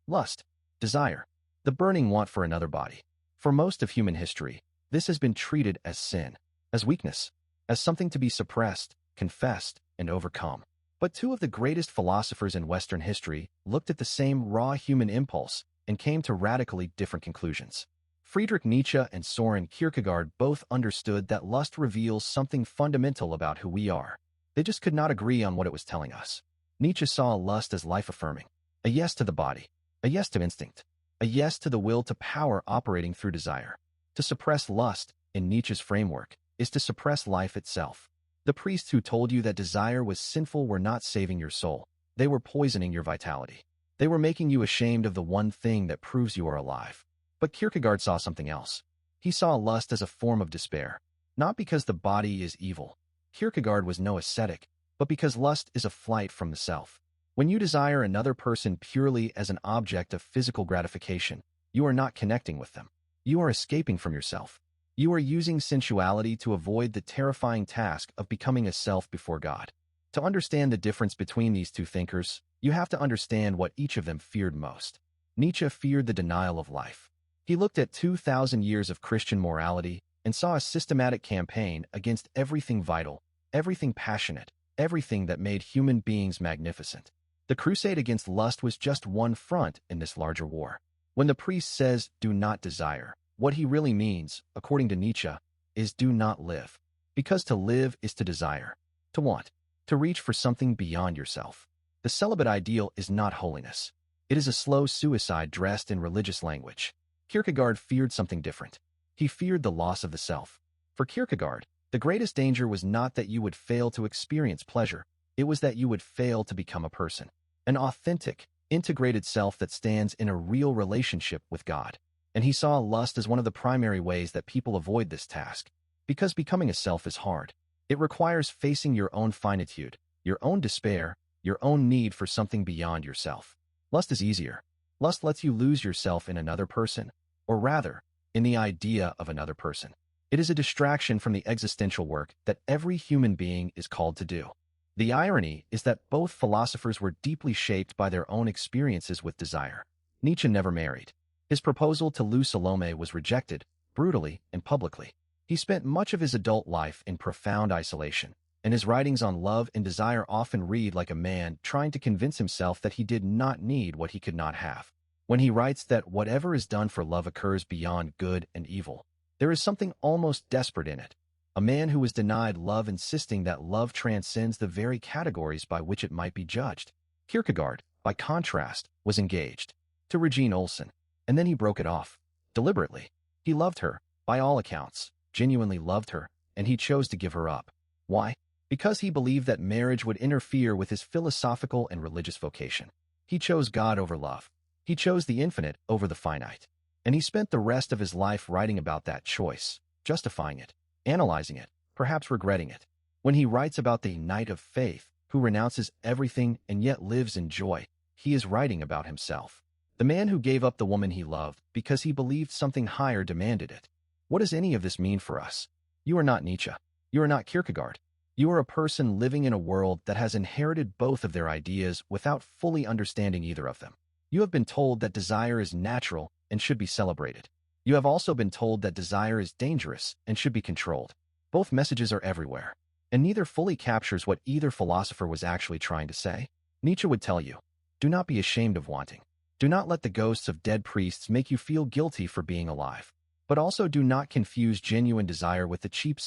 Lust, desire, the burning want for another body. For most of human history, this has been treated as sin, as weakness, as something to be suppressed, confessed, and overcome. But two of the greatest philosophers in Western history looked at the same raw human impulse and came to radically different conclusions. Friedrich Nietzsche and Soren Kierkegaard both understood that lust reveals something fundamental about who we are. They just could not agree on what it was telling us. Nietzsche saw lust as life-affirming, a yes to the body, a yes to instinct, a yes to the will to power operating through desire. To suppress lust, in Nietzsche's framework, is to suppress life itself. The priests who told you that desire was sinful were not saving your soul. They were poisoning your vitality. They were making you ashamed of the one thing that proves you are alive. But Kierkegaard saw something else. He saw lust as a form of despair, not because the body is evil. Kierkegaard was no ascetic, but because lust is a flight from the self. When you desire another person purely as an object of physical gratification, you are not connecting with them. You are escaping from yourself. You are using sensuality to avoid the terrifying task of becoming a self before God. To understand the difference between these two thinkers, you have to understand what each of them feared most. Nietzsche feared the denial of life. He looked at 2,000 years of Christian morality and saw a systematic campaign against everything vital, everything passionate, everything that made human beings magnificent. The crusade against lust was just one front in this larger war. When the priest says, "Do not desire," what he really means, according to Nietzsche, is do not live. Because to live is to desire, to want, to reach for something beyond yourself. The celibate ideal is not holiness. It is a slow suicide dressed in religious language. Kierkegaard feared something different. He feared the loss of the self. For Kierkegaard, the greatest danger was not that you would fail to experience pleasure. It was that you would fail to become a person, an authentic, integrated self that stands in a real relationship with God. And he saw lust as one of the primary ways that people avoid this task. Because becoming a self is hard. It requires facing your own finitude, your own despair, your own need for something beyond yourself. Lust is easier. Lust lets you lose yourself in another person, or rather, in the idea of another person. It is a distraction from the existential work that every human being is called to do. The irony is that both philosophers were deeply shaped by their own experiences with desire. Nietzsche never married. His proposal to Lou Salome was rejected, brutally and publicly. He spent much of his adult life in profound isolation, and his writings on love and desire often read like a man trying to convince himself that he did not need what he could not have. When he writes that whatever is done for love occurs beyond good and evil, there is something almost desperate in it. A man who was denied love insisting that love transcends the very categories by which it might be judged. Kierkegaard, by contrast, was engaged to Regine Olsen, and then he broke it off, deliberately. He loved her, by all accounts, genuinely loved her, and he chose to give her up. Why? Because he believed that marriage would interfere with his philosophical and religious vocation. He chose God over love. He chose the infinite over the finite. And he spent the rest of his life writing about that choice, justifying it, analyzing it, perhaps regretting it. When he writes about the knight of faith, who renounces everything and yet lives in joy, he is writing about himself. The man who gave up the woman he loved because he believed something higher demanded it. What does any of this mean for us? You are not Nietzsche. You are not Kierkegaard. You are a person living in a world that has inherited both of their ideas without fully understanding either of them. You have been told that desire is natural and should be celebrated. You have also been told that desire is dangerous and should be controlled. Both messages are everywhere, and neither fully captures what either philosopher was actually trying to say. Nietzsche would tell you, do not be ashamed of wanting. Do not let the ghosts of dead priests make you feel guilty for being alive. But also do not confuse genuine desire with the cheap substitute